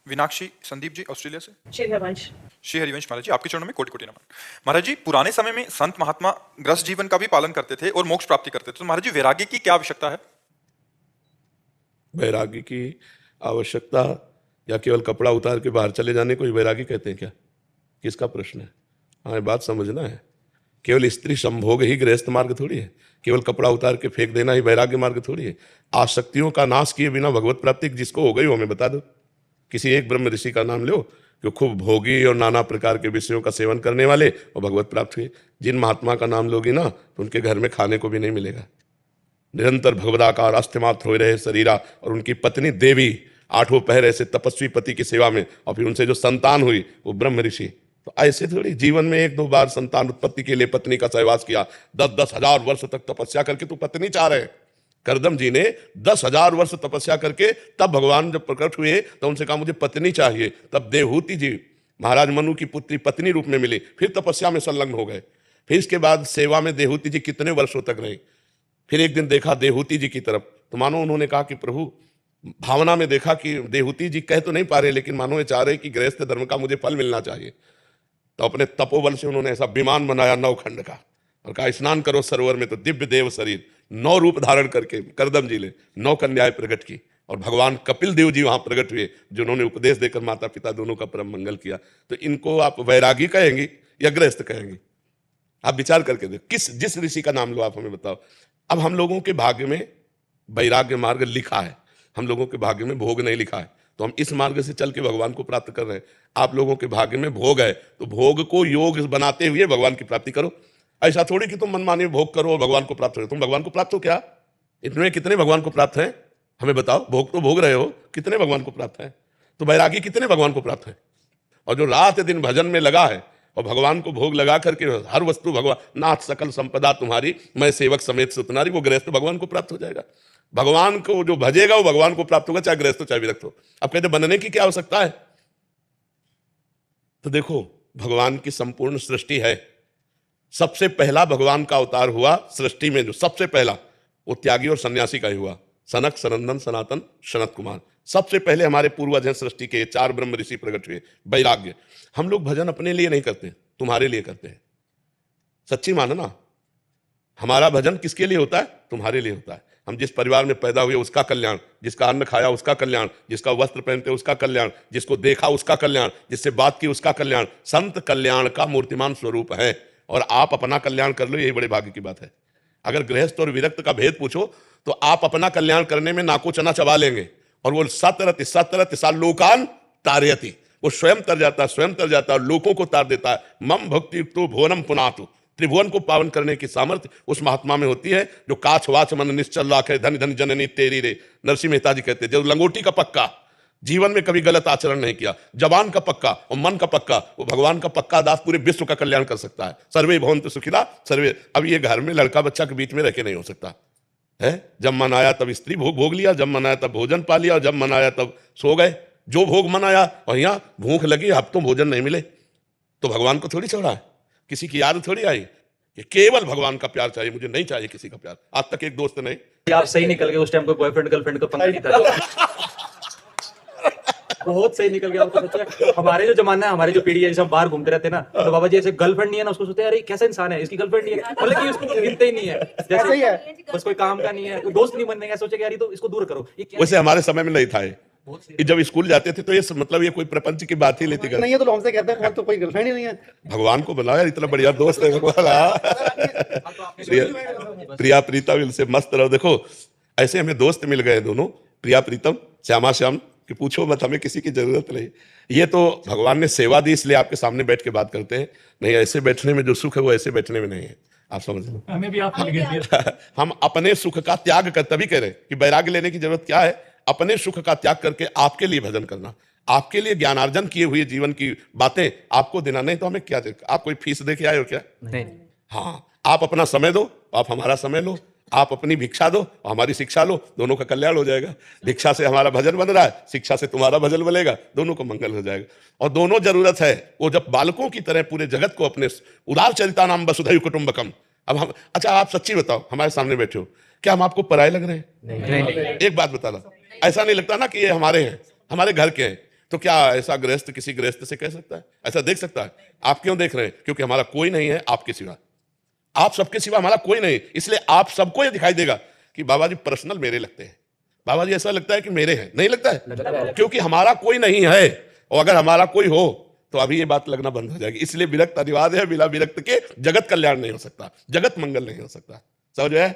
Vinakshi Sandeep ji Australia से। श्री हरिवंश। श्री हरिवंश महाराज जी, आपके चरणों में कोटि कोटि नमन। महाराज जी, पुराने समय में संत महात्मा ग्रस्त जीवन का भी पालन करते थे और मोक्ष प्राप्ति करते थे, तो महाराज जी वैराग्य की क्या आवश्यकता है? वैराग्य की आवश्यकता या केवल कपड़ा उतार के बाहर चले जाने को ही वैराग्य कहते हैं क्या? किसका प्रश्न है? हमें बात समझना है। केवल स्त्री संभोग ही गृहस्थ मार्ग थोड़ी है। केवल कपड़ा उतार के फेंक देना ही वैराग्य मार्ग थोड़ी है। आसक्तियों का नाश किए बिना भगवत प्राप्ति जिसको हो गई वो हमें बता दो। किसी एक ब्रह्म ऋषि का नाम लो जो खूब भोगी और नाना प्रकार के विषयों का सेवन करने वाले और भगवत प्राप्त हुए। जिन महात्मा का नाम लोगी ना तो उनके घर में खाने को भी नहीं मिलेगा। निरंतर भगवदाकार अस्थिमात्र हो रहे शरीरा और उनकी पत्नी देवी 8 पहर ऐसे तपस्वी पति की सेवा में, और फिर उनसे जो संतान हुई वो ब्रह्म ऋषि। तो ऐसे थोड़ी जीवन में 1-2 बार संतान उत्पत्ति के लिए पत्नी का सहवास किया। 10-10 हजार वर्ष तक तपस्या करके तू पत्नी चाह रहे। करदम जी ने 10,000 वर्ष तपस्या करके तब भगवान जब प्रकट हुए तो उनसे कहा मुझे पत्नी चाहिए। तब देवहूति जी महाराज मनु की पुत्री पत्नी रूप में मिली, फिर तपस्या में संलग्न हो गए। फिर इसके बाद सेवा में देवहूति जी कितने वर्षों तक रहे। फिर एक दिन देखा देवहूति जी की तरफ तो मानो उन्होंने कहा कि प्रभु, भावना में देखा कि देवहूति जी कह तो नहीं पा रहे लेकिन मानो ये चाह रहे कि गृहस्थ धर्म का मुझे फल मिलना चाहिए। तो अपने तपोबल से उन्होंने ऐसा विमान बनाया 9 खंड का और कहा स्नान करो सरोवर में। तो दिव्य देव शरीर 9 रूप धारण करके करदम जी ने 9 कन्याएं प्रकट की और भगवान कपिल देव जी वहां प्रकट हुए जिन्होंने उपदेश देकर माता पिता दोनों का परम मंगल किया। तो इनको आप वैरागी कहेंगे या गृहस्थ कहेंगे? आप विचार करके देखो, जिस ऋषि का नाम लो आप हमें बताओ। अब हम लोगों के भाग्य में वैराग्य मार्ग लिखा है, हम लोगों के भाग्य में भोग नहीं लिखा है, तो हम इस मार्ग से चल के भगवान को प्राप्त कर रहे हैं। आप लोगों के भाग्य में भोग है तो भोग को योग बनाते हुए भगवान की प्राप्ति करो। ऐसा थोड़ी कि तुम मनमानी भोग करो और भगवान को प्राप्त करो। तुम भगवान को प्राप्त हो क्या? इतने कितने भगवान को प्राप्त हैं हमें बताओ। भोग तो भोग रहे हो, कितने भगवान को प्राप्त है? तो वैरागी कितने भगवान को प्राप्त है? और जो रात दिन भजन में लगा है और भगवान को भोग लगा करके हर वस्तु भगवान नाथ सकल संपदा तुम्हारी मैं सेवक समेत सुतनारी, वो गृहस्थ भगवान को प्राप्त हो जाएगा। भगवान को जो भजेगा वो भगवान को प्राप्त होगा, चाहे गृहस्थ हो चाहे विरक्त हो। अब कहते बनने की क्या आवश्यकता है? तो देखो भगवान की संपूर्ण सृष्टि है। सबसे पहला भगवान का अवतार हुआ सृष्टि में, जो सबसे पहला वो त्यागी और सन्यासी का ही हुआ। सनक सनंदन सनातन सनत कुमार सबसे पहले हमारे पूर्वज हैं सृष्टि के। 4 ब्रह्म ऋषि प्रकट हुए। वैराग्य, हम लोग भजन अपने लिए नहीं करते, तुम्हारे लिए करते हैं। सच्ची मानो ना, हमारा भजन किसके लिए होता है? तुम्हारे लिए होता है। हम जिस परिवार में पैदा हुए उसका कल्याण, जिसका अन्न खाया उसका कल्याण, जिसका वस्त्र पहनते उसका कल्याण, जिसको देखा उसका कल्याण, जिससे बात की उसका कल्याण। संत कल्याण का मूर्तिमान स्वरूप है और आप अपना कल्याण कर लो, यही बड़े भाग्य की बात है। अगर गृहस्थ और विरक्त का भेद पूछो तो आप अपना कल्याण करने में नाको चना चबा लेंगे और वो सतरति सा लोकान तारयति, वो स्वयं तर जाता है और लोगों को तार देता है। मम भक्ति तो भुवनम पुनातु, त्रिभुवन को पावन करने की सामर्थ्य उस महात्मा में होती है जो काछ वाच मन निश्चल लाख है धन धन जननी तेरी रे। नरसिंह मेहता जी कहते हैं जो लंगोटी का पक्का, जीवन में कभी गलत आचरण नहीं किया, जबान का पक्का और मन का पक्का, वो भगवान का पक्का दास पूरे विश्व का कल्याण कर सकता है। सर्वे भवन्तु सुखिनः सर्वे। अब ये घर में लड़का बच्चा के बीच में रह के नहीं हो सकता है। जब मन आया तब स्त्री भोग लिया, जब मन आया तब भोजन पा लिया, और जब मन आया तब सो गए। जो भोग मन आया और यहाँ भूख लगी, हफ्तों भोजन नहीं मिले तो भगवान को थोड़ी छोड़ा है, किसी की याद थोड़ी आई कि केवल भगवान का प्यार चाहिए, मुझे नहीं चाहिए किसी का प्यार। आज तक एक दोस्त नहीं। आप सही निकल गए उस टाइम, कोई बॉयफ्रेंड गर्लफ्रेंड का पंगा नहीं था। बहुत सही निकल गया। आपको हमारे जो जमाना है, हमारी जो पीढ़ी है, जैसे हम बाहर घूमते रहते हैं ना, तो बाबा जी ऐसे गर्लफ्रेंड नहीं है ना, उसको सोचते हैं अरे कैसा इंसान है, इसकी गर्लफ्रेंड नहीं है, मतलब कि उसको गिनते ही नहीं है, जैसे ही है बस कोई काम का नहीं है, कोई दोस्त नहीं बनने का, सोचे यार ये तो इसको दूर करो। वैसे हमारे समय में नहीं था ये। जब स्कूल जाते थे तो ये मतलब ये कोई प्रपंच की बात ही लेती कर नहीं है, तो हमसे कहते हैं तो कोई गर्लफ्रेंड ही नहीं है। भगवान को बनाया, इतना बढ़िया दोस्त है भगवान। प्रिया प्रीतम इनसे मस्त रहो। देखो ऐसे हमें दोस्त मिल गए दोनों, प्रिया प्रीतम श्यामा श्याम, कि पूछो मत, हमें किसी की जरूरत नहीं। ये तो भगवान ने सेवा दी इसलिए आपके सामने बैठ के बात करते हैं, नहीं ऐसे बैठने में जो सुख है वो ऐसे बैठने में नहीं है। आप समझ लो, हमें भी आप मिल गए। हम अपने सुख का त्याग कर, तभी कह रहे हैं कि वैराग्य लेने की जरूरत क्या है। अपने सुख का त्याग करके आपके लिए भजन करना, आपके लिए ज्ञानार्जन किए हुए जीवन की बातें आपको देना। नहीं तो हमें क्या, आप कोई फीस दे के आए हो क्या? नहीं। हाँ, आप अपना समय दो, आप हमारा समय लो, आप अपनी भिक्षा दो, हमारी शिक्षा लो, दोनों का कल्याण हो जाएगा। भिक्षा से हमारा भजन बन रहा है, शिक्षा से तुम्हारा भजन बनेगा, दोनों को मंगल हो जाएगा। और दोनों जरूरत है। वो जब बालकों की तरह पूरे जगत को अपने उदार चरिता नाम वसुधैव कुटुंबकम। अब हम, अच्छा आप सच्ची बताओ, हमारे सामने बैठे हो, क्या हम आपको पराये लग रहे हैं? नहीं। एक बात बताना, ऐसा नहीं लगता ना कि ये हमारे हैं, हमारे घर के हैं। तो क्या ऐसा गृहस्थ किसी गृहस्थ से कह सकता है? ऐसा देख सकता है? आप क्यों देख रहे हैं? क्योंकि हमारा कोई नहीं है आपके सिवा, आप सबके सिवा हमारा कोई नहीं, इसलिए आप सबको ये दिखाई देगा कि बाबा जी पर्सनल मेरे लगते हैं, बाबा जी ऐसा लगता है कि मेरे हैं, नहीं लगता है? क्योंकि हमारा कोई नहीं है, और अगर हमारा कोई हो तो अभी ये बात लगना बंद हो जाएगी। इसलिए विरक्त अनिवार्य है, बिना विरक्त के जगत कल्याण नहीं हो सकता, जगत मंगल नहीं हो सकता। समझ में?